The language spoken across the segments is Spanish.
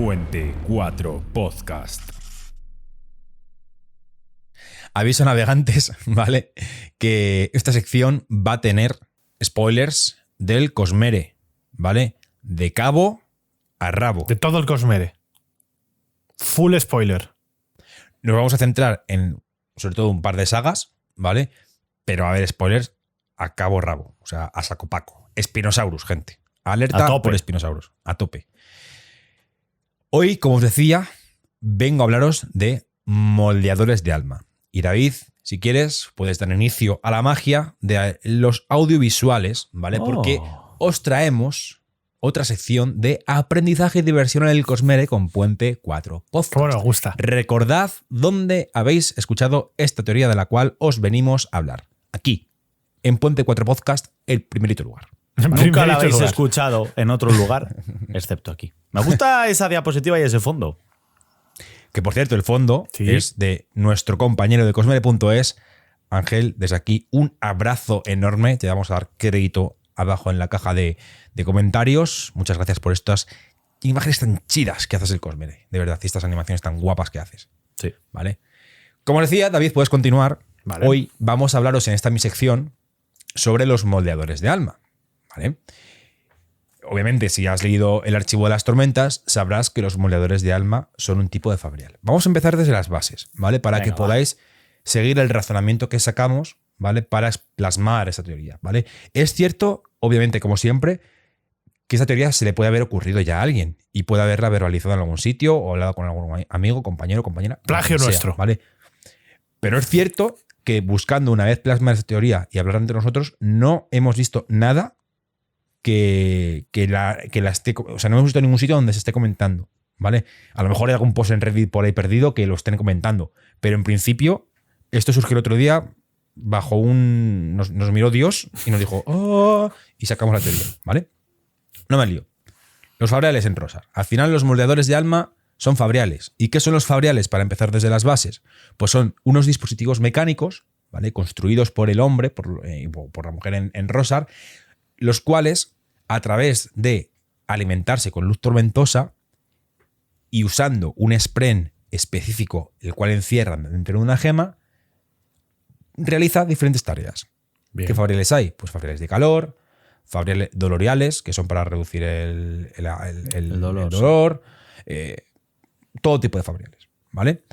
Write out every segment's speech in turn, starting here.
Puente 4 Podcast. Aviso navegantes, ¿vale? Que esta sección va a tener spoilers del Cosmere, ¿vale? De cabo a rabo. De todo el Cosmere. Full spoiler. Nos vamos a centrar en, sobre todo, un par de sagas, ¿vale? Pero va a haber spoilers a cabo a rabo. O sea, a saco paco. Spinosaurus, gente. Alerta por Spinosaurus. A tope. Hoy, como os decía, vengo a hablaros de moldeadores de alma. Y David, si quieres, puedes dar inicio a la magia de los audiovisuales, ¿vale? Porque os traemos otra sección de aprendizaje y diversión en el Cosmere con Puente 4 Podcast. ¿Cómo nos gusta? Recordad dónde habéis escuchado esta teoría de la cual os venimos a hablar. Aquí, en Puente 4 Podcast, el primerito lugar. Nunca la habéis escuchado en otro lugar, excepto aquí. Me gusta esa diapositiva y ese fondo. Que, por cierto, el fondo es de nuestro compañero de Cosmere.es, Ángel. Desde aquí, un abrazo enorme. Te vamos a dar crédito abajo en la caja de comentarios. Muchas gracias por estas imágenes tan chidas que haces el Cosmere. De verdad, y estas animaciones tan guapas que haces. Sí. ¿Vale? Como decía, David, puedes continuar. Vale. Hoy vamos a hablaros en esta mi sección sobre los moldeadores de alma. ¿Vale? Obviamente, si has leído el Archivo de las Tormentas, sabrás que los moldeadores de alma son un tipo de fabrial. Vamos a empezar desde las bases, ¿vale? Para que podáis seguir el razonamiento que sacamos, ¿vale? Para plasmar esa teoría, ¿vale? Es cierto, obviamente, como siempre, que esa teoría se le puede haber ocurrido ya a alguien y puede haberla verbalizado en algún sitio o hablado con algún amigo, compañero, compañera. Plagio nuestro. ¿Vale? Pero es cierto que buscando una vez plasmar esa teoría y hablar entre nosotros, no hemos visto nada que la esté, o sea, no hemos visto ningún sitio donde se esté comentando, ¿vale? A lo mejor hay algún post en Reddit por ahí perdido que lo estén comentando, pero en principio esto surgió el otro día bajo nos miró Dios y nos dijo ¡oh! Y sacamos la teoría, ¿vale? No me lío. Los fabriales en Rosar. Al final los moldeadores de alma son fabriales. ¿Y qué son los fabriales para empezar desde las bases? Pues son unos dispositivos mecánicos, ¿vale? Construidos por el hombre, por la mujer en Rosar, los cuales, a través de alimentarse con luz tormentosa y usando un spren específico, el cual encierran dentro de una gema, realiza diferentes tareas. Bien. ¿Qué fabriales hay? Pues fabriales de calor, fabriales doloriales, que son para reducir el dolor, todo tipo de fabriales, ¿vale?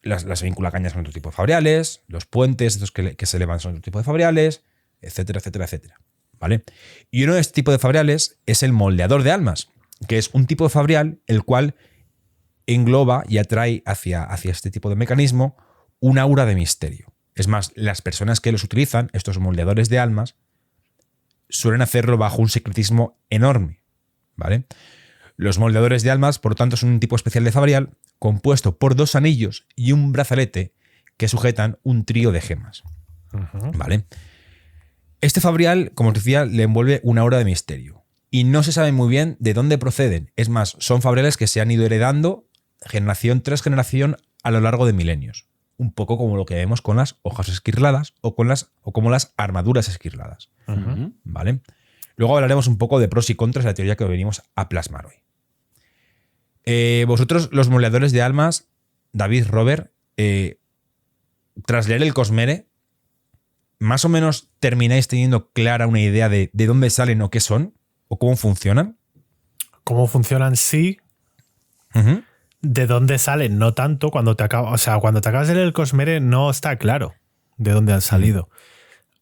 Las vinculacañas son otro tipo de fabriales, los puentes estos que se elevan son otro tipo de fabriales, etcétera, etcétera, etcétera. ¿Vale? Y uno de este tipo de fabriales es el moldeador de almas, que es un tipo de fabrial el cual engloba y atrae hacia este tipo de mecanismo un aura de misterio. Es más, las personas que los utilizan, estos moldeadores de almas, suelen hacerlo bajo un secretismo enorme, ¿vale? Los moldeadores de almas, por lo tanto, son un tipo especial de fabrial compuesto por 2 anillos y un brazalete que sujetan un trío de gemas, ¿vale? Este fabrial, como os decía, le envuelve una aura de misterio. Y no se sabe muy bien de dónde proceden. Es más, son fabriales que se han ido heredando generación tras generación a lo largo de milenios. Un poco como lo que vemos con las hojas esquirladas o como las armaduras esquirladas. ¿Vale? Luego hablaremos un poco de pros y contras de la teoría que venimos a plasmar hoy. Vosotros, los moldeadores de almas, David, Robert, tras leer el Cosmere, ¿más o menos termináis teniendo clara una idea de dónde salen o qué son? ¿O cómo funcionan? ¿Cómo funcionan? Sí. ¿De dónde salen? No tanto. Cuando te acabas de leer el Cosmere no está claro de dónde han salido.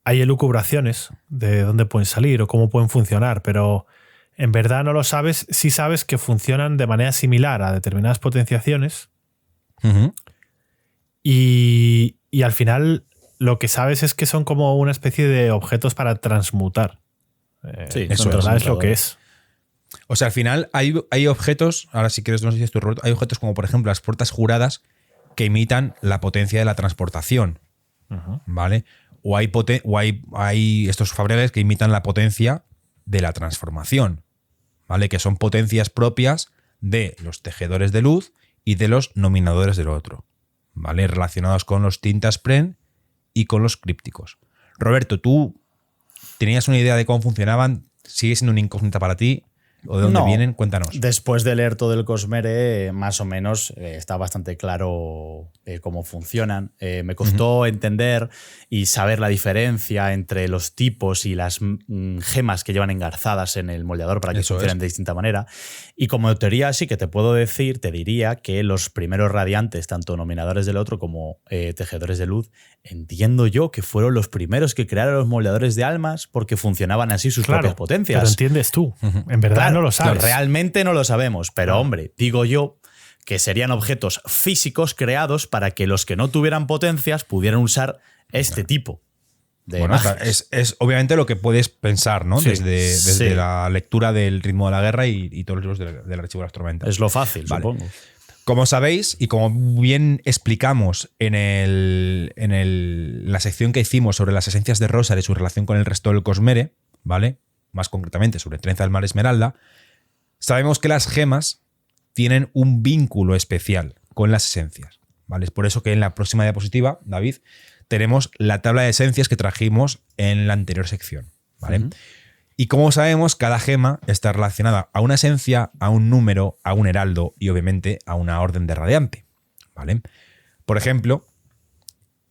Hay elucubraciones de dónde pueden salir o cómo pueden funcionar, pero en verdad no lo sabes. Sí sabes que funcionan de manera similar a determinadas potenciaciones y al final lo que sabes es que son como una especie de objetos para transmutar. Sí, eso en verdad es lo que es. O sea, al final hay objetos, ahora si quieres no sé si es tu Roberto, hay objetos como por ejemplo las puertas juradas que imitan la potencia de la transportación, ¿vale? O hay estos fabriales que imitan la potencia de la transformación, ¿vale? Que son potencias propias de los tejedores de luz y de los nominadores del otro, ¿vale? Relacionados con los tintaspren y con los crípticos. Roberto, ¿tú tenías una idea de cómo funcionaban? ¿Sigue siendo una incógnita para ti? ¿O de dónde vienen? Cuéntanos. Después de leer todo el Cosmere, más o menos está bastante claro cómo funcionan. Me costó entender y saber la diferencia entre los tipos y las gemas que llevan engarzadas en el moldeador para que funcionen de distinta manera. Y como teoría sí que te diría que los primeros radiantes, tanto nominadores del otro como tejedores de luz, entiendo yo que fueron los primeros que crearon los moldeadores de almas porque funcionaban así sus propias potencias. Pero entiendes tú, en verdad no lo sabes. Realmente no lo sabemos, pero hombre, digo yo que serían objetos físicos creados para que los que no tuvieran potencias pudieran usar este tipo de magias. Es obviamente lo que puedes pensar, ¿no? Sí. Desde la lectura del Ritmo de la Guerra y todos los libros del Archivo de las Tormentas. Es lo fácil, supongo. Como sabéis, y como bien explicamos en la sección que hicimos sobre las esencias de Rosar y su relación con el resto del Cosmere, ¿vale? Más concretamente sobre Trenza del Mar Esmeralda, sabemos que las gemas tienen un vínculo especial con las esencias, ¿vale? Es por eso que en la próxima diapositiva, David, tenemos la tabla de esencias que trajimos en la anterior sección, ¿vale? Y como sabemos, cada gema está relacionada a una esencia, a un número, a un heraldo y obviamente a una orden de radiante, ¿vale? Por ejemplo,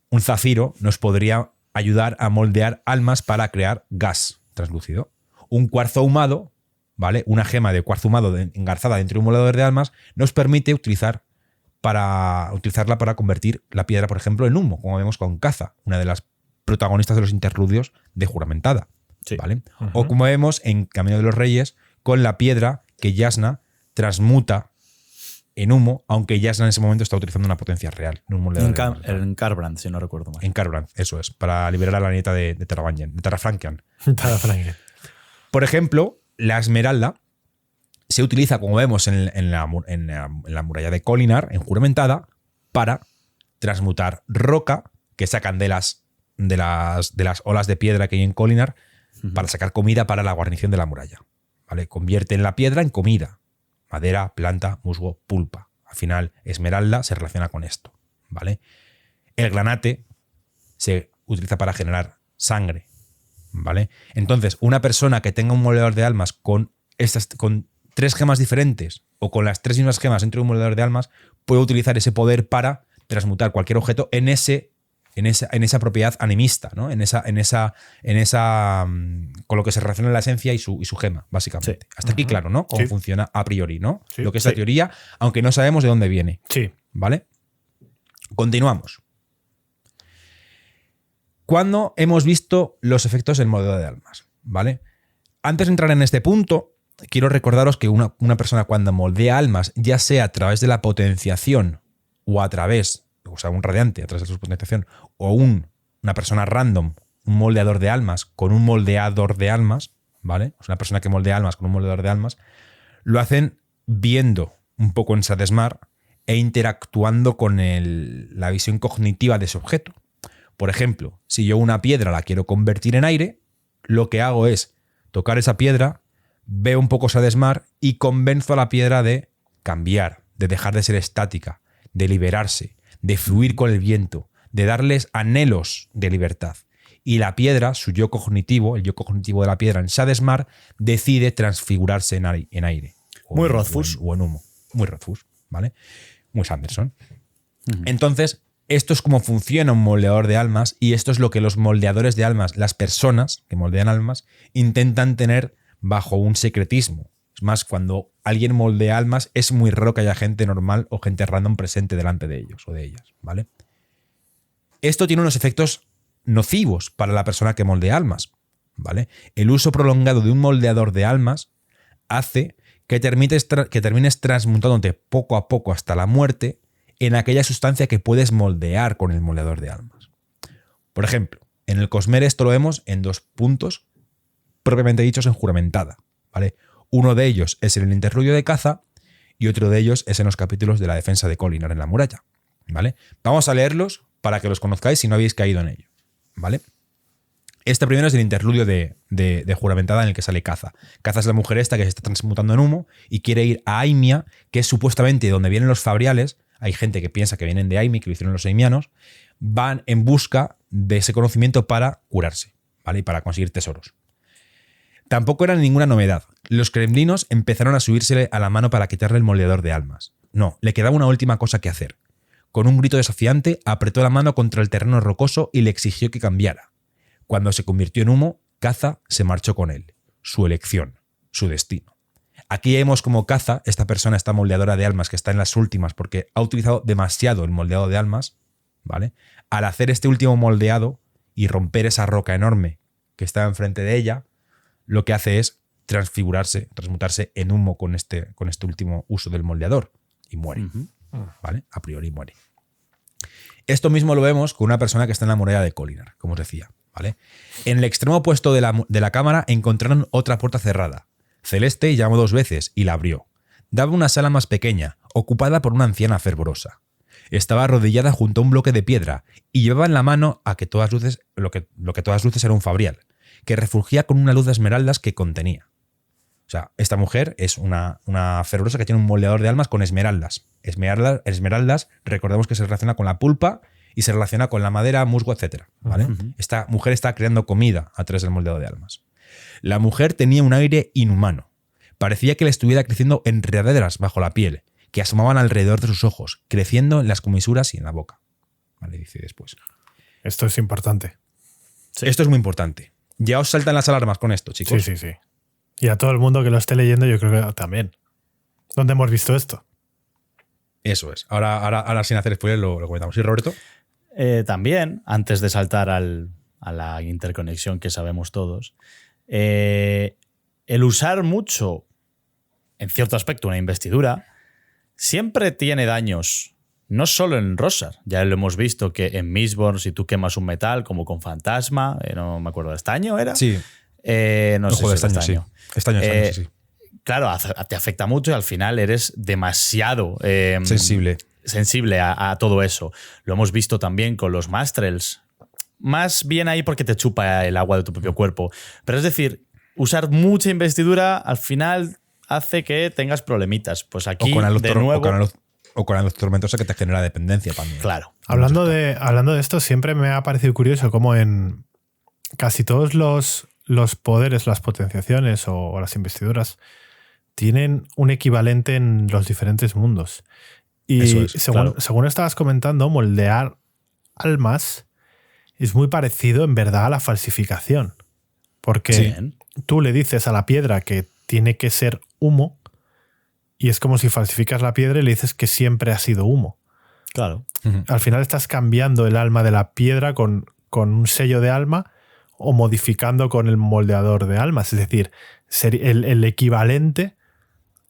un zafiro nos podría ayudar a moldear almas para crear gas translúcido. Un cuarzo ahumado, ¿vale? Una gema de cuarzo ahumado engarzada dentro de un moldeador de almas nos permite utilizarla para convertir la piedra, por ejemplo, en humo, como vemos con Caza, una de las protagonistas de los interludios de Juramentada. Sí. ¿Vale? O como vemos en Camino de los Reyes, con la piedra que Jasnah transmuta en humo, aunque Jasnah en ese momento está utilizando una potencia real. En Karbrand, si no recuerdo mal. En Karbrand, eso es, para liberar a la nieta de Terrafrankian. Por ejemplo, la esmeralda se utiliza, como vemos en la muralla de Kholinar, en Juramentada, para transmutar roca que sacan de las olas de piedra que hay en Kholinar para sacar comida para la guarnición de la muralla. ¿Vale? Convierten la piedra en comida. Madera, planta, musgo, pulpa. Al final, esmeralda se relaciona con esto. ¿Vale? El granate se utiliza para generar sangre. ¿Vale? Entonces, una persona que tenga un moldeador de almas con 3 gemas diferentes o con las 3 mismas gemas dentro de un moldeador de almas puede utilizar ese poder para transmutar cualquier objeto en esa propiedad animista, ¿no? En esa con lo que se relaciona la esencia y su gema, básicamente. Sí. Hasta aquí claro, ¿no? Cómo funciona a priori, ¿no? Sí. Lo que es la teoría, aunque no sabemos de dónde viene. Sí. ¿Vale? Continuamos. ¿Cuándo hemos visto los efectos del moldeador de almas? ¿Vale? Antes de entrar en este punto, quiero recordaros que una persona cuando moldea almas, ya sea a través de la potenciación o a través, o sea, un radiante a través de su potenciación, o una persona random, un moldeador de almas con un moldeador de almas, ¿vale? O sea, una persona que moldea almas con un moldeador de almas, lo hacen viendo un poco en Shadesmar e interactuando con la visión cognitiva de ese objeto. Por ejemplo, si yo una piedra la quiero convertir en aire, lo que hago es tocar esa piedra, veo un poco Shadesmar y convenzo a la piedra de cambiar, de dejar de ser estática, de liberarse, de fluir con el viento, de darles anhelos de libertad. Y la piedra, su yo cognitivo, el yo cognitivo de la piedra en Shadesmar, decide transfigurarse en aire. Muy Rothfuss. O en humo. Muy Rothfuss, ¿vale? Muy Sanderson. Entonces, esto es como funciona un moldeador de almas y esto es lo que los moldeadores de almas, las personas que moldean almas, intentan tener bajo un secretismo. Es más, cuando alguien moldea almas, es muy raro que haya gente normal o gente random presente delante de ellos o de ellas, ¿vale? Esto tiene unos efectos nocivos para la persona que moldea almas, ¿vale? El uso prolongado de un moldeador de almas hace que termines transmutándote poco a poco hasta la muerte en aquella sustancia que puedes moldear con el moldeador de almas. Por ejemplo, en el Cosmere esto lo vemos en 2 puntos propiamente dichos en Juramentada, ¿vale? Uno de ellos es en el interludio de Caza y otro de ellos es en los capítulos de la defensa de Kholinar en la muralla, ¿vale? Vamos a leerlos para que los conozcáis si no habéis caído en ello, ¿vale? Este primero es el interludio de Juramentada en el que sale Caza. Caza es la mujer esta que se está transmutando en humo y quiere ir a Aimia, que es supuestamente donde vienen los fabriales. Hay gente que piensa que vienen de Aimia, que lo hicieron los aimianos. Van en busca de ese conocimiento para curarse, ¿vale? Y para conseguir tesoros. Tampoco era ninguna novedad. Los kremlinos empezaron a subírsele a la mano para quitarle el moldeador de almas. No, le quedaba una última cosa que hacer. Con un grito desafiante, apretó la mano contra el terreno rocoso y le exigió que cambiara. Cuando se convirtió en humo, Caza se marchó con él. Su elección, su destino. Aquí vemos como Caza, esta persona, esta moldeadora de almas que está en las últimas porque ha utilizado demasiado el moldeado de almas, ¿vale? Al hacer este último moldeado y romper esa roca enorme que estaba enfrente de ella, lo que hace es transmutarse en humo con este último uso del moldeador y muere, ¿vale? A priori muere. Esto mismo lo vemos con una persona que está en la muralla de Kholinar, como os decía, ¿vale? En el extremo opuesto de la cámara encontraron otra puerta cerrada. Celeste llamó 2 veces y la abrió. Daba una sala más pequeña, ocupada por una anciana fervorosa. Estaba arrodillada junto a un bloque de piedra y llevaba en la mano a que todas luces, lo que todas luces era un fabrial, que refulgía con una luz de esmeraldas que contenía. O sea, esta mujer es una fervorosa que tiene un moldeador de almas con esmeraldas. Esmeraldas, recordemos que se relaciona con la pulpa y se relaciona con la madera, musgo, etc. ¿Vale? Esta mujer está creando comida a través del moldeador de almas. La mujer tenía un aire inhumano. Parecía que le estuviera creciendo enredaderas bajo la piel, que asomaban alrededor de sus ojos, creciendo en las comisuras y en la boca. Vale, dice después. Esto es importante. Sí. Esto es muy importante. Ya os saltan las alarmas con esto, chicos. Sí. Y a todo el mundo que lo esté leyendo, yo creo que también. ¿Dónde hemos visto esto? Eso es. Ahora sin hacer spoiler lo comentamos. ¿Sí, Roberto? También, antes de saltar a la interconexión que sabemos todos, el usar mucho, en cierto aspecto, una investidura, siempre tiene daños. No solo en Roshar, ya lo hemos visto que en Mistborn, si tú quemas un metal, como con Fantasma, no me acuerdo, ¿estaño era? Sí. No sé si es estaño. Sí. Estaño, sí. Claro, te afecta mucho y al final eres demasiado sensible a todo eso. Lo hemos visto también con los Mastrels. Más bien ahí porque te chupa el agua de tu propio cuerpo. Pero es decir, usar mucha investidura al final hace que tengas problemitas. Pues aquí, de nuevo... O con la luz tormentosa que te genera dependencia también. Claro. Hablando de esto, siempre me ha parecido curioso cómo en casi todos los poderes, las potenciaciones o las investiduras tienen un equivalente en los diferentes mundos. Y según estabas comentando, moldear almas es muy parecido en verdad a la falsificación. Porque tú le dices a la piedra que tiene que ser humo y es como si falsificas la piedra y le dices que siempre ha sido humo. Claro. Al final estás cambiando el alma de la piedra con un sello de alma o modificando con el moldeador de almas. Es decir, el equivalente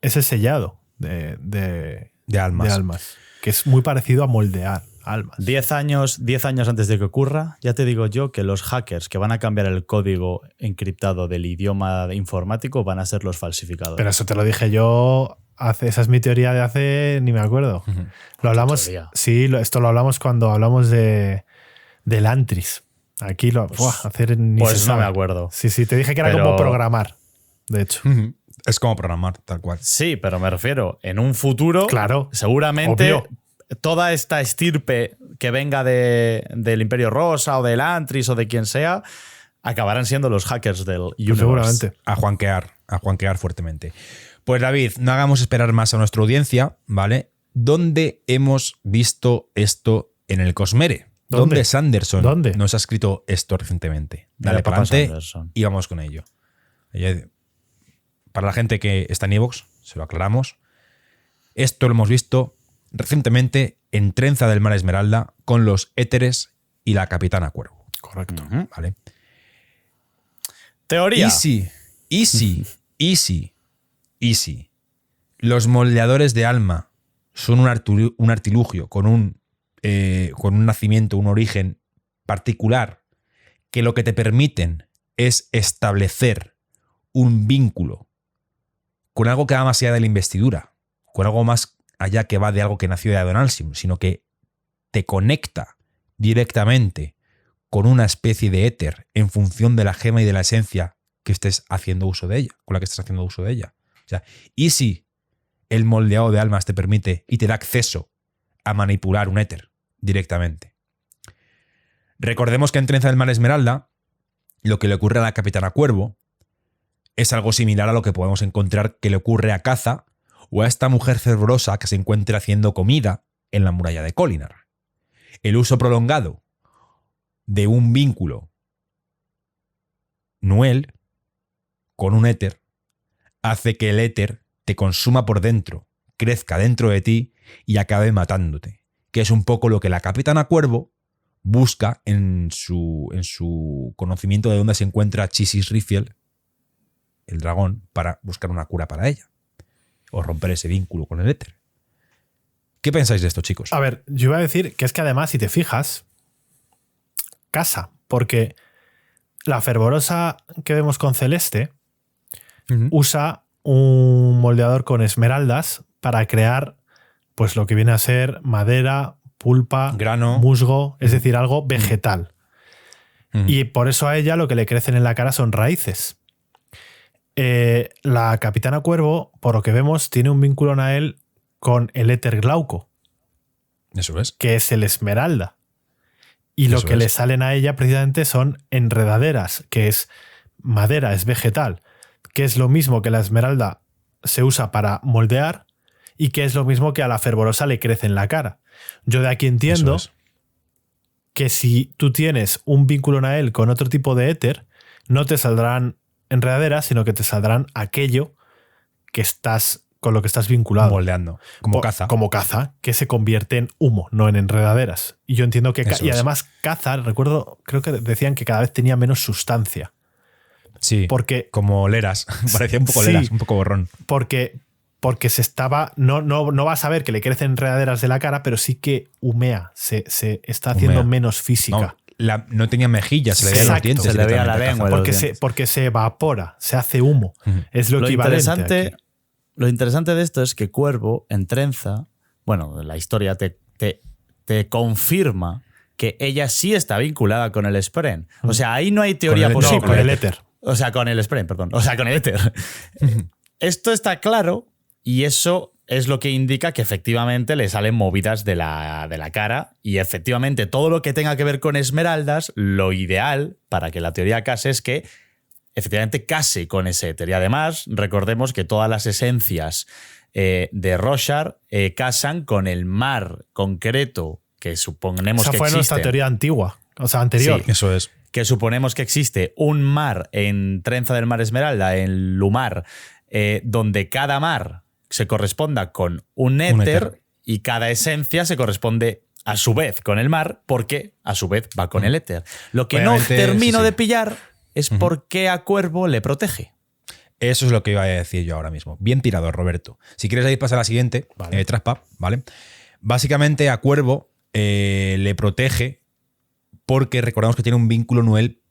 es el sellado de almas. Que es muy parecido a moldear almas. 10 años antes de que ocurra, ya te digo yo que los hackers que van a cambiar el código encriptado del idioma informático van a ser los falsificadores. Pero eso te lo dije yo... Esa es mi teoría de hace... Ni me acuerdo. Lo hablamos... Sí, esto lo hablamos cuando hablamos del Antris. Aquí pues no me acuerdo. Sí, te dije que era como programar, de hecho. Es como programar, tal cual. Sí, pero me refiero, en un futuro, claro, seguramente obvio, toda esta estirpe que venga del Imperio Rosa o del Antris o de quien sea, acabarán siendo los hackers del universe. Seguramente. A juanquear fuertemente. Pues David, no hagamos esperar más a nuestra audiencia, ¿vale? ¿Dónde hemos visto esto en el Cosmere? ¿Dónde Sanderson nos ha escrito esto recientemente? Dale para adelante y vamos con ello. Para la gente que está en iVoox, se lo aclaramos. Esto lo hemos visto recientemente en Trenza del Mar Esmeralda con los Éteres y la Capitana Cuervo. Correcto. ¿Vale? Teoría. Easy. Los moldeadores de alma son un artilugio con un nacimiento, un origen particular, que lo que te permiten es establecer un vínculo con algo que va más allá de la investidura, con algo más allá que va de algo que nació de Adonalsium, sino que te conecta directamente con una especie de éter en función de la gema y de la esencia que estés haciendo uso de ella, con la que estés haciendo uso de ella. O sea, y si el moldeado de almas te permite y te da acceso a manipular un éter directamente. Recordemos que en Trenza del Mar Esmeralda, lo que le ocurre a la Capitana Cuervo es algo similar a lo que podemos encontrar que le ocurre a Caza o a esta mujer fervorosa que se encuentra haciendo comida en la muralla de Kholinar. El uso prolongado de un vínculo Nuel con un éter hace que el éter te consuma por dentro, crezca dentro de ti y acabe matándote, que es un poco lo que la Capitana Cuervo busca en su conocimiento de dónde se encuentra Chisis Rifiel, el dragón, para buscar una cura para ella o romper ese vínculo con el éter. ¿Qué pensáis de esto, chicos? A ver, yo iba a decir que es que además, si te fijas, casa, porque la fervorosa que vemos con Celeste usa un moldeador con esmeraldas para crear pues lo que viene a ser madera, pulpa, grano, musgo, es decir, algo vegetal. Y por eso a ella lo que le crecen en la cara son raíces. La Capitana Cuervo, por lo que vemos, tiene un vínculo Nael con el éter Glauco. Eso es. Que es el esmeralda. Y lo que le salen a ella precisamente son enredaderas, que es madera, es vegetal, que es lo mismo que la esmeralda se usa para moldear y que es lo mismo que a la fervorosa le crece en la cara. Yo de aquí entiendo que si tú tienes un vínculo Nael con otro tipo de éter, no te saldrán enredaderas, sino que te saldrán aquello que estás con lo que estás vinculado. Moldeando. Como Caza. Como Caza, que se convierte en humo, no en enredaderas. Y yo entiendo que... Y además Caza, recuerdo, creo que decían que cada vez tenía menos sustancia. Sí, porque, como Leras. Parecía un poco Leras, un poco borrón. Porque se estaba... No vas a ver que le crecen enredaderas de la cara, pero sí que humea. Se está haciendo menos física. No tenía mejillas, se le veían los dientes. Se le veía la lengua. Porque se evapora, se hace humo. Es lo equivalente aquí. Lo interesante de esto es que Cuervo, en Trenza, bueno, la historia te confirma que ella sí está vinculada con el Spren. O sea, ahí no hay teoría posible. No, con el éter. O sea, con el Spren, perdón. O sea, con el éter. Esto está claro y eso es lo que indica que efectivamente le salen movidas de la cara y efectivamente todo lo que tenga que ver con esmeraldas, lo ideal para que la teoría case es que efectivamente case con ese éter. Y además, recordemos que todas las esencias de Roshar casan con el mar concreto que suponemos que existe. Esa fue nuestra teoría antigua, o sea, anterior. Sí, eso es. Que suponemos que existe un mar en Trenza del Mar Esmeralda, en Lumar, donde cada mar se corresponda con un éter y cada esencia se corresponde a su vez con el mar, porque a su vez va con el éter. Lo que obviamente, no termino de pillar es por qué a Cuervo le protege. Eso es lo que iba a decir yo ahora mismo. Bien tirado, Roberto. Si quieres ahí pasar a la siguiente, vale. Traspa, ¿vale? Básicamente a Cuervo le protege porque recordamos que tiene un vínculo Luel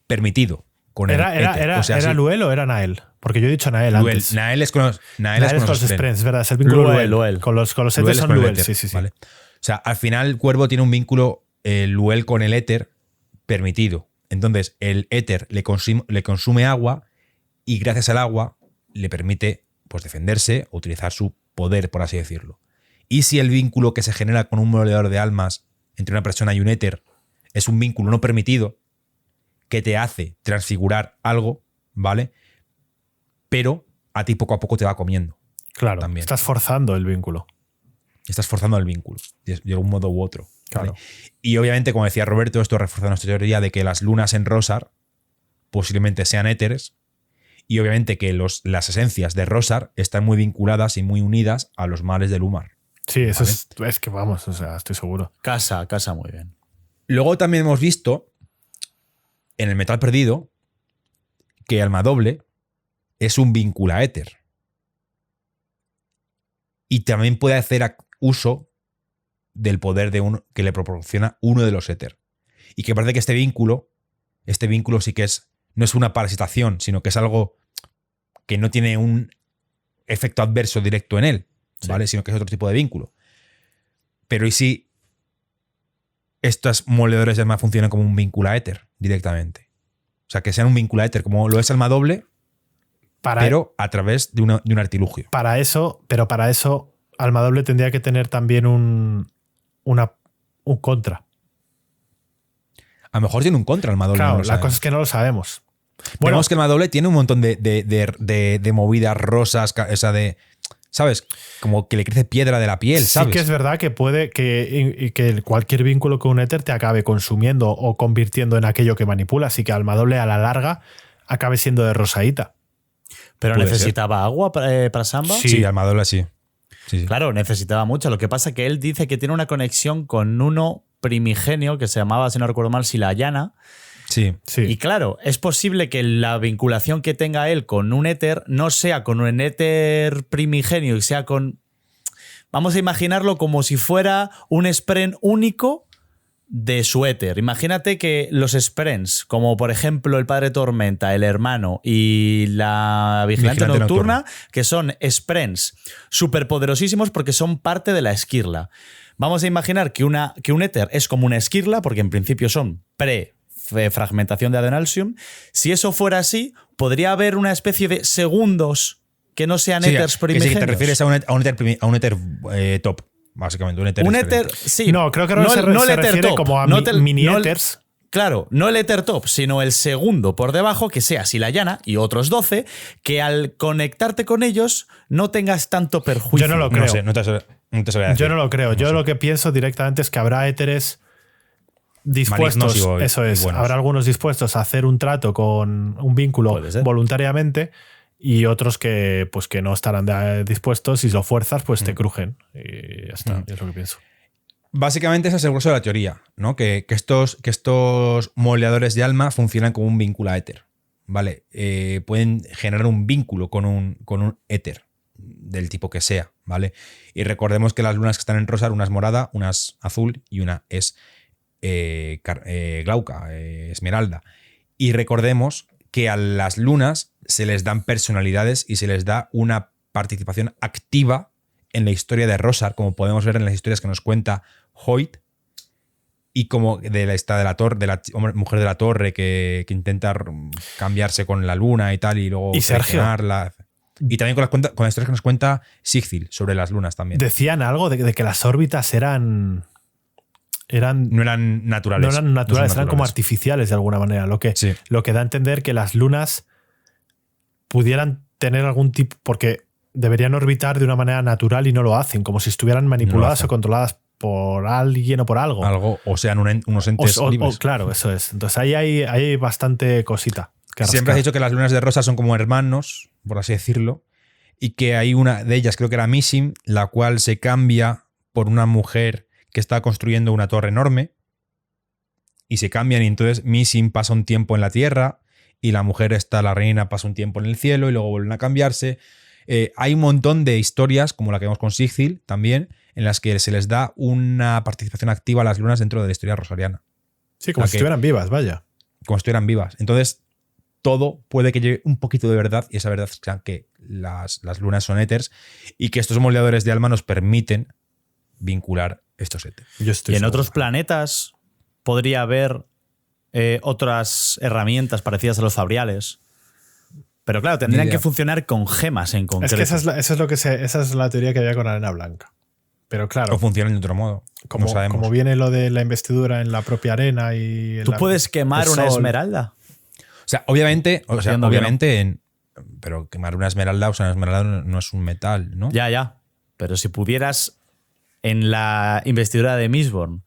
permitido con el éter. ¿Era Luel o era Nael? Porque yo he dicho Nael antes. Nael es con los Sprens, ¿verdad? Es el vínculo Luel. Con los éteres son Luel. Sí. Vale. O sea, al final Cuervo tiene un vínculo Luel con el éter permitido. Entonces el éter le consume agua y gracias al agua le permite pues, defenderse o utilizar su poder, por así decirlo. Y si el vínculo que se genera con un moldeador de almas entre una persona y un éter es un vínculo no permitido que te hace transfigurar algo, ¿vale? Pero a ti poco a poco te va comiendo. Claro, también. Estás forzando el vínculo. Estás forzando el vínculo, de algún modo u otro. ¿vale? Claro. Y obviamente, como decía Roberto, esto refuerza nuestra teoría de que las lunas en Roshar posiblemente sean éteres y obviamente que las esencias de Roshar están muy vinculadas y muy unidas a los mares de Lumar. Sí, eso es que vamos, o sea, estoy seguro. Casa muy bien. Luego también hemos visto en el Metal Perdido que Almadoble es un víncula éter. Y también puede hacer uso del poder de uno que le proporciona uno de los éter. Y que parece que este vínculo sí que no es una parasitación, sino que es algo que no tiene un efecto adverso directo en él, ¿vale? Sino que es otro tipo de vínculo. Pero ¿y si estos moldeadores de alma funcionan como un víncula éter directamente? O sea, que sean un víncula éter, como lo es Almadoble, pero a través de un artilugio. Para eso Almadoble tendría que tener también un contra. A lo mejor tiene un contra Alma Doble. Claro, no lo la cosa sabemos. es que no lo sabemos. Bueno, vemos que Alma Doble tiene un montón de movidas rosas, esa de, ¿sabes? Como que le crece piedra de la piel, ¿sabes? Sí que es verdad que puede que cualquier vínculo con un éter te acabe consumiendo o convirtiendo en aquello que manipula, así que Alma Doble a la larga acabe siendo de rosadita. ¿Pero Puede necesitaba agua para Samba? Sí, Alma Doble sí. Sí. Claro, necesitaba mucho. Lo que pasa es que él dice que tiene una conexión con uno primigenio que se llamaba, si no recuerdo mal, Silayana. Sí. Y claro, es posible que la vinculación que tenga él con un éter no sea con un éter primigenio y sea con... Vamos a imaginarlo como si fuera un spren único de su éter. Imagínate que los sprens, como por ejemplo el Padre Tormenta, el hermano y la Vigilante Nocturna, que son sprens superpoderosísimos porque son parte de la esquirla. Vamos a imaginar que un éter es como una esquirla, porque en principio son fragmentación de Adenalsium. Si eso fuera así, podría haber una especie de segundos que no sean éters primigenios. Que te refieres a un éter top, básicamente. Un éter, sí. No, creo que se refiere top, como a mini éters. Claro, no el éter top, sino el segundo por debajo, que sea Silayana y otros 12, que al conectarte con ellos no tengas tanto perjuicio. Yo no lo creo. No sé, no te sabría decir. Yo no lo creo. Yo lo que pienso directamente es que habrá éteres dispuestos, eso es, habrá algunos dispuestos a hacer un trato con un vínculo voluntariamente y otros que pues que no estarán dispuestos y si lo fuerzas pues te crujen y ya está, es lo que pienso. Básicamente ese es el grueso de la teoría, ¿no? Que estos moldeadores de alma funcionan como un vínculo a éter, ¿vale? Pueden generar un vínculo con un éter del tipo que sea, ¿vale? Y recordemos que las lunas que están en Rosar, una es morada, una es azul y una es glauca, esmeralda. Y recordemos que a las lunas se les dan personalidades y se les da una participación activa en la historia de Rosar, como podemos ver en las historias que nos cuenta Hoyt, y como de la torre, de la mujer de la torre que intenta cambiarse con la luna y tal, y luego traicionarla. Y también con las historias que nos cuenta Sigil sobre las lunas también. Decían algo de que las órbitas no eran naturales. No eran naturales, eran como artificiales de alguna manera. Lo que da a entender que las lunas pudieran tener algún tipo. Porque deberían orbitar de una manera natural y no lo hacen, como si estuvieran manipuladas o controladas por alguien o por algo. O sean unos entes libres. Claro, eso es. Entonces ahí hay bastante cosita. Siempre has dicho que las lunas de Rosa son como hermanos, por así decirlo, y que hay una de ellas, creo que era Missing, la cual se cambia por una mujer que está construyendo una torre enorme, y se cambian, y entonces Missing pasa un tiempo en la Tierra, y la mujer la reina pasa un tiempo en el cielo, y luego vuelven a cambiarse. Hay un montón de historias, como la que vemos con Sigil también, en las que se les da una participación activa a las lunas dentro de la historia rosariana. Sí, como si estuvieran vivas, vaya. Como si estuvieran vivas. Entonces, todo puede que lleve un poquito de verdad, y esa verdad es que las lunas son éters y que estos moldeadores de alma nos permiten vincular estos éteres. Y en otros planetas podría haber otras herramientas parecidas a los fabriales. Pero claro, tendrían que funcionar con gemas en concreto. Es que esa es la teoría que había con Arena Blanca. Pero claro. O funcionan de otro modo. Como, no sabemos. Como viene lo de la investidura en la propia arena y. ¿Tú puedes quemar una esmeralda? O sea, obviamente. Pero quemar una esmeralda, una esmeralda no es un metal, ¿no? Ya. Pero si pudieras, en la investidura de Mistborn,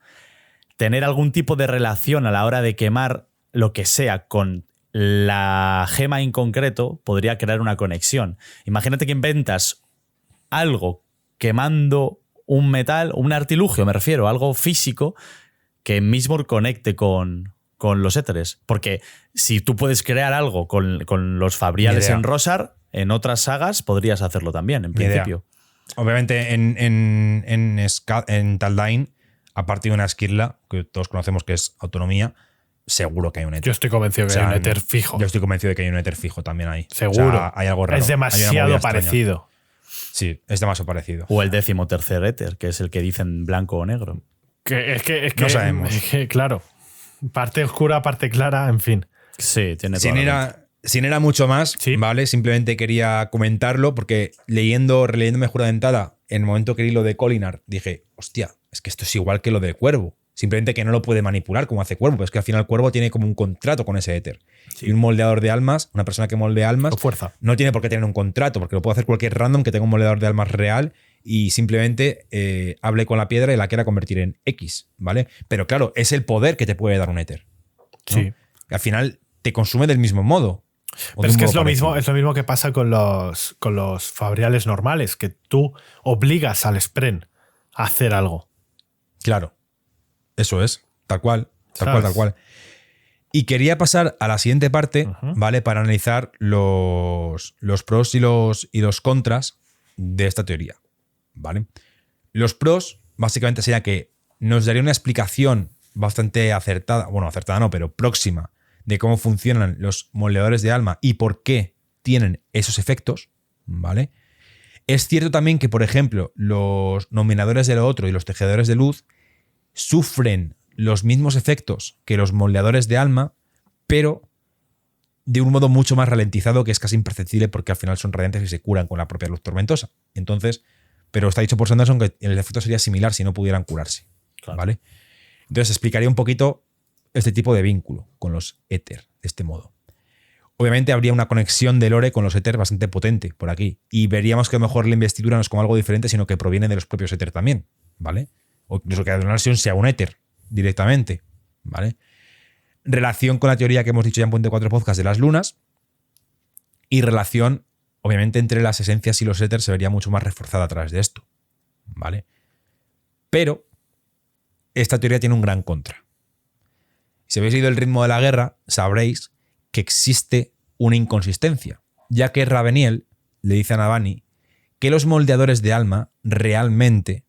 tener algún tipo de relación a la hora de quemar lo que sea con la gema en concreto, podría crear una conexión. Imagínate que inventas algo quemando un metal, un artilugio, me refiero, algo físico que en Mistborn conecte con los éteres. Porque si tú puedes crear algo con los fabriales en Rosar, en otras sagas podrías hacerlo también, en principio. Obviamente en Taldain, aparte de una esquirla, que todos conocemos que es autonomía, seguro que hay un éter. Yo estoy convencido que hay un éter fijo. Yo estoy convencido de que hay un éter fijo también ahí. Seguro. O sea, hay algo raro. Es demasiado parecido. Sí, es demasiado parecido. O el 13º éter, que es el que dicen blanco o negro. Es que no sabemos. Es que, claro. Parte oscura, parte clara, en fin. Sí, tiene todo. Sin era mucho más, ¿vale? Simplemente quería comentarlo porque releyéndome Juradentada, en el momento que leí lo de Kholinar, dije, hostia, es que esto es igual que lo de Cuervo. Simplemente que no lo puede manipular como hace Cuervo, pero es que al final Cuervo tiene como un contrato con ese éter. Sí. Y un moldeador de almas, una persona que moldea almas, O fuerza. no tiene por qué tener un contrato, porque lo puede hacer cualquier random que tenga un moldeador de almas real y simplemente hable con la piedra y la quiera convertir en X, ¿vale? Pero claro, es el poder que te puede dar un éter, ¿no? Sí. Al final te consume del mismo modo. Pero es que es lo mismo que pasa con los fabriales normales, que tú obligas al Spren a hacer algo. Claro. Eso es. Tal cual. ¿Sabes? Tal cual. Y quería pasar a la siguiente parte, ¿vale? Para analizar los pros y los contras de esta teoría, ¿vale? Los pros, básicamente, sería que nos daría una explicación bastante acertada, bueno, acertada no, pero próxima, de cómo funcionan los moldeadores de alma y por qué tienen esos efectos, ¿vale? Es cierto también que, por ejemplo, los nominadores de lo otro y los tejedores de luz sufren los mismos efectos que los moldeadores de alma, pero de un modo mucho más ralentizado, que es casi imperceptible porque al final son radiantes y se curan con la propia luz tormentosa. Entonces, pero está dicho por Sanderson que el efecto sería similar si no pudieran curarse. Claro. ¿Vale? Entonces explicaría un poquito este tipo de vínculo con los éter de este modo. Obviamente habría una conexión de lore con los éter bastante potente por aquí. Y veríamos que a lo mejor la investidura no es como algo diferente, sino que proviene de los propios éter también. ¿Vale? O incluso que la donación sea un éter directamente. ¿Vale? Relación con la teoría que hemos dicho ya en Puente 4 Podcast de las lunas. Y relación, obviamente, entre las esencias y los éter se vería mucho más reforzada a través de esto. ¿Vale? Pero esta teoría tiene un gran contra. Si habéis leído El ritmo de la guerra, sabréis que existe una inconsistencia, ya que Raveniel le dice a Navani que los moldeadores de alma realmente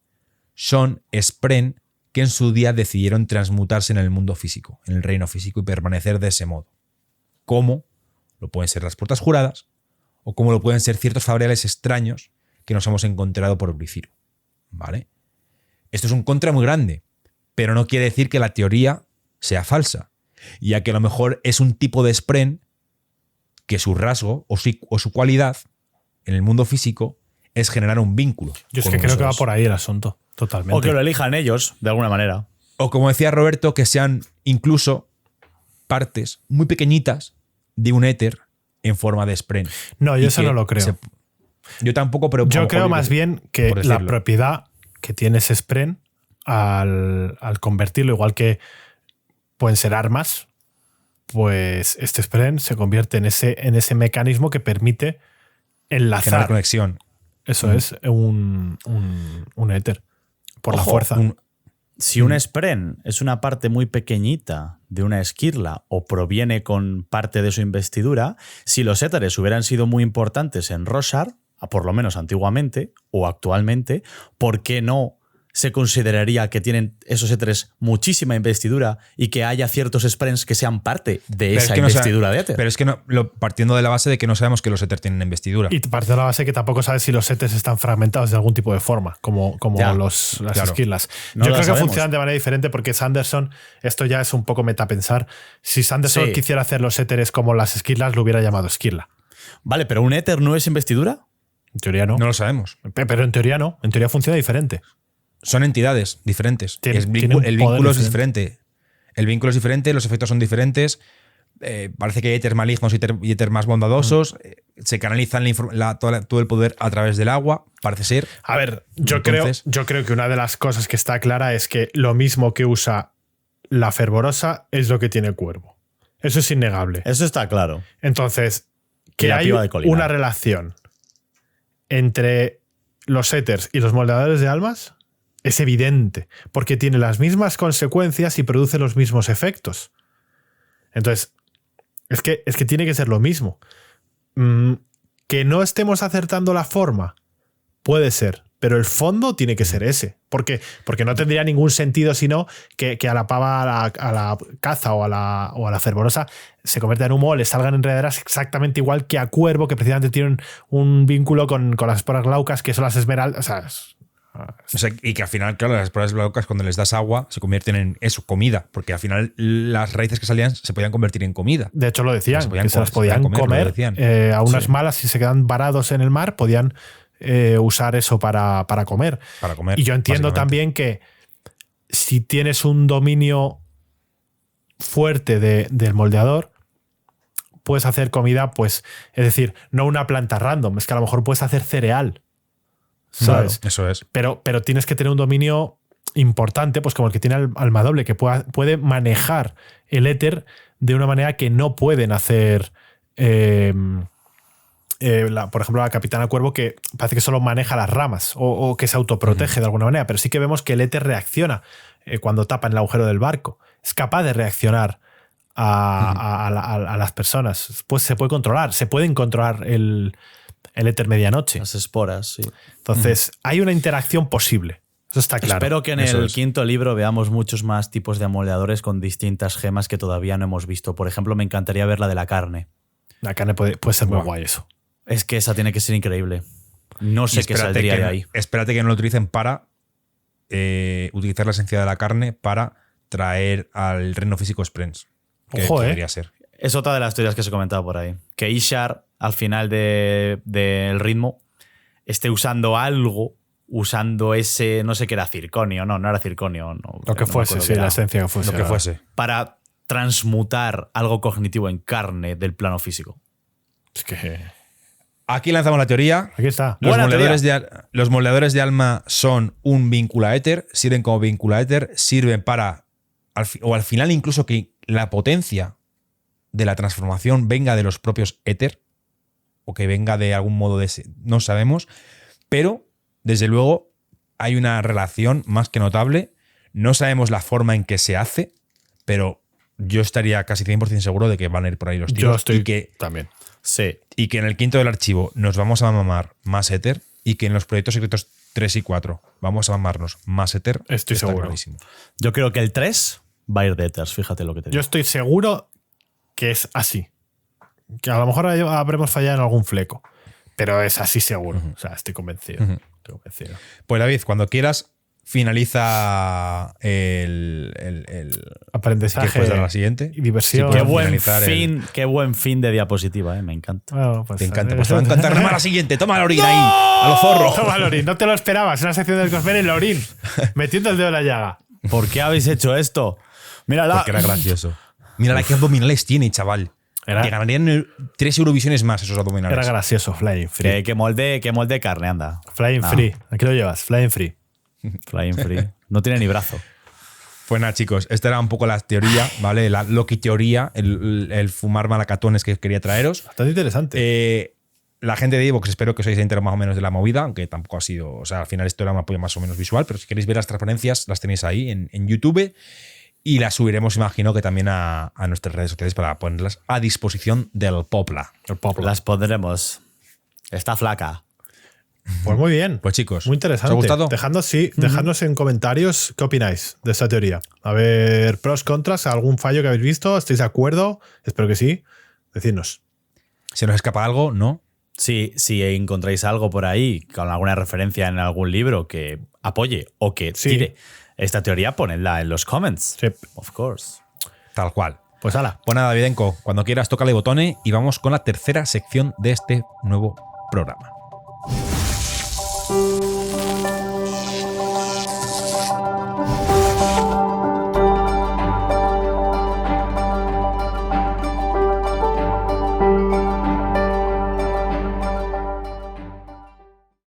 son Spren que en su día decidieron transmutarse en el mundo físico, en el reino físico, y permanecer de ese modo. Como lo pueden ser las puertas juradas, o como lo pueden ser ciertos fabriales extraños que nos hemos encontrado por Briciru. ¿Vale? Esto es un contra muy grande, pero no quiere decir que la teoría sea falsa, ya que a lo mejor es un tipo de Spren que su rasgo o su cualidad en el mundo físico es generar un vínculo. Yo es que creo que va por ahí el asunto, totalmente. O que lo elijan ellos, de alguna manera. O como decía Roberto, que sean incluso partes muy pequeñitas de un éter en forma de Spren. No, yo eso no lo creo. Yo tampoco, pero... Yo creo más bien que la propiedad que tiene ese Spren al convertirlo, igual que pueden ser armas, pues este Spren se convierte en ese mecanismo que permite enlazar. Generar conexión. Eso es un éter. Por la fuerza. Si un Spren es una parte muy pequeñita de una esquirla o proviene con parte de su investidura, si los éteres hubieran sido muy importantes en Roshar, por lo menos antiguamente o actualmente, ¿por qué no se consideraría que tienen esos éteres muchísima investidura y que haya ciertos Sprens que sean parte de esa investidura de éter? Pero es que partiendo de la base de que no sabemos que los éter tienen investidura. Y partiendo de la base de que tampoco sabes si los éteres están fragmentados de algún tipo de forma, como las esquirlas. No Yo creo sabemos. que funcionan de manera diferente porque Sanderson, esto ya es un poco metapensar, si Sanderson quisiera hacer los éteres como las esquirlas, lo hubiera llamado esquirla. Vale, pero ¿un éter no es investidura? En teoría no. No lo sabemos. Pero en teoría no. En teoría funciona diferente. Son entidades diferentes. Tiene El un vínculo poder es diferente. El vínculo es diferente, los efectos son diferentes. Parece que hay éter malignos y éter más bondadosos. Se canalizan todo el poder a través del agua, parece ser. A ver, yo creo que una de las cosas que está clara es que lo mismo que usa la fervorosa es lo que tiene el cuervo. Eso es innegable. Eso está claro. Entonces, que hay una relación entre los éters y los moldeadores de almas es evidente, porque tiene las mismas consecuencias y produce los mismos efectos. Entonces, es que tiene que ser lo mismo. Que no estemos acertando la forma, puede ser, pero el fondo tiene que ser ese. Porque no tendría ningún sentido sino que a la pava, a la caza o a la fervorosa se convierta en humo, le salgan enredaderas exactamente igual que a Cuervo, que precisamente tienen un vínculo con las esporas glaucas, que son las esmeraldas. O sea, y que al final, claro, las esporas glaucas, cuando les das agua, se convierten en eso, comida. Porque al final las raíces que salían se podían convertir en comida. De hecho, lo decían, que se las podían comer. A unas Sí. malas, si se quedan varados en el mar, podían usar eso para comer. Para comer. Y yo entiendo también que si tienes un dominio fuerte del moldeador, puedes hacer comida, pues, es decir, no una planta random, es que a lo mejor puedes hacer cereal, ¿sabes? Claro, eso es. Pero tienes que tener un dominio importante, pues como el que tiene Almadoble, que puede manejar el éter de una manera que no pueden hacer, por ejemplo, la Capitana Cuervo, que parece que solo maneja las ramas o que se autoprotege de alguna manera, pero sí que vemos que el éter reacciona cuando tapan el agujero del barco. Es capaz de reaccionar a las personas. Pues se puede controlar, se pueden controlar el éter medianoche. Las esporas, sí. Entonces, hay una interacción posible. Eso está claro. Espero que en el quinto libro veamos muchos más tipos de moldeadores con distintas gemas que todavía no hemos visto. Por ejemplo, me encantaría ver la de la carne. La carne puede ser muy guay eso. Es que esa tiene que ser increíble. No sé qué saldría de ahí. Espérate que no lo utilicen para utilizar la esencia de la carne para traer al reino físico Sprenz. Que Ojo, podría ser. Es otra de las teorías que se comentaba por ahí. Que Ishar, al final del ritmo, esté usando algo, usando ese, no sé qué era, circonio. No era circonio. No, lo que fuese, sí, la esencia que fuese. Lo que fuese. Para transmutar algo cognitivo en carne del plano físico. Es que... Aquí lanzamos la teoría. Aquí está. Los moldeadores de alma son un vínculo a éter, sirven como vínculo a éter, sirven para, al final incluso que la potencia de la transformación venga de los propios éter, o que venga de algún modo de ese, no sabemos, pero desde luego hay una relación más que notable. No sabemos la forma en que se hace, pero yo estaría casi 100% seguro de que van a ir por ahí los tiros. Yo estoy y que también. Sí. Y que en el quinto del archivo nos vamos a mamar más éter, y que en los proyectos secretos 3 y 4 vamos a mamarnos más éter. Estoy seguro. Clarísimo. Yo creo que el 3 va a ir de éters, fíjate lo que te digo. Yo estoy seguro que es así. Que a lo mejor habremos fallado en algún fleco, pero es así seguro. O sea, estoy convencido. Estoy convencido. Pues David, cuando quieras, finaliza el aprendizaje, que puedes dar a la siguiente. Y diversión. Qué buen fin de diapositiva, me encanta. Bueno, pues, te encanta. Pues te va a encantar. Toma la siguiente, toma Lorín ahí, a los zorros. Toma Lorín, no te lo esperabas. Una sección del Cosmere, Lorín, metiendo el dedo en la llaga. ¿Por qué habéis hecho esto? Mírala. Porque era gracioso. Mira qué abdominales tiene, chaval. Que ganarían 3 Eurovisiones más esos abdominales. Era gracioso, Flying Free. Que molde carne, anda. Flying Free. Aquí lo llevas, Flying Free. Flying Free. No tiene ni brazo. Pues nada, chicos, esta era un poco la teoría, ¿vale? La Loki teoría, el fumar malacatones que quería traeros. Bastante interesante. La gente de Evox, espero que os hayáis enterado más o menos de la movida, aunque tampoco ha sido. O sea, al final esto era un apoyo más o menos visual, pero si queréis ver las transparencias, las tenéis ahí en YouTube. Y las subiremos, imagino que también a nuestras redes sociales para ponerlas a disposición del Popla. Las pondremos. Está flaca. Pues muy bien. Pues chicos, muy interesante. ¿os ha gustado? Dejadnos en comentarios qué opináis de esta teoría. A ver, pros, contras, algún fallo que habéis visto, ¿estáis de acuerdo? Espero que sí. Decidnos. ¿Se nos escapa algo? ¿No? Sí, si encontráis algo por ahí con alguna referencia en algún libro que apoye o que tire esta teoría, ponedla en los comments. Sí. Of course. Tal cual. Pues hala. Pues nada, Davidenko, cuando quieras, tócale botones y vamos con la tercera sección de este nuevo programa.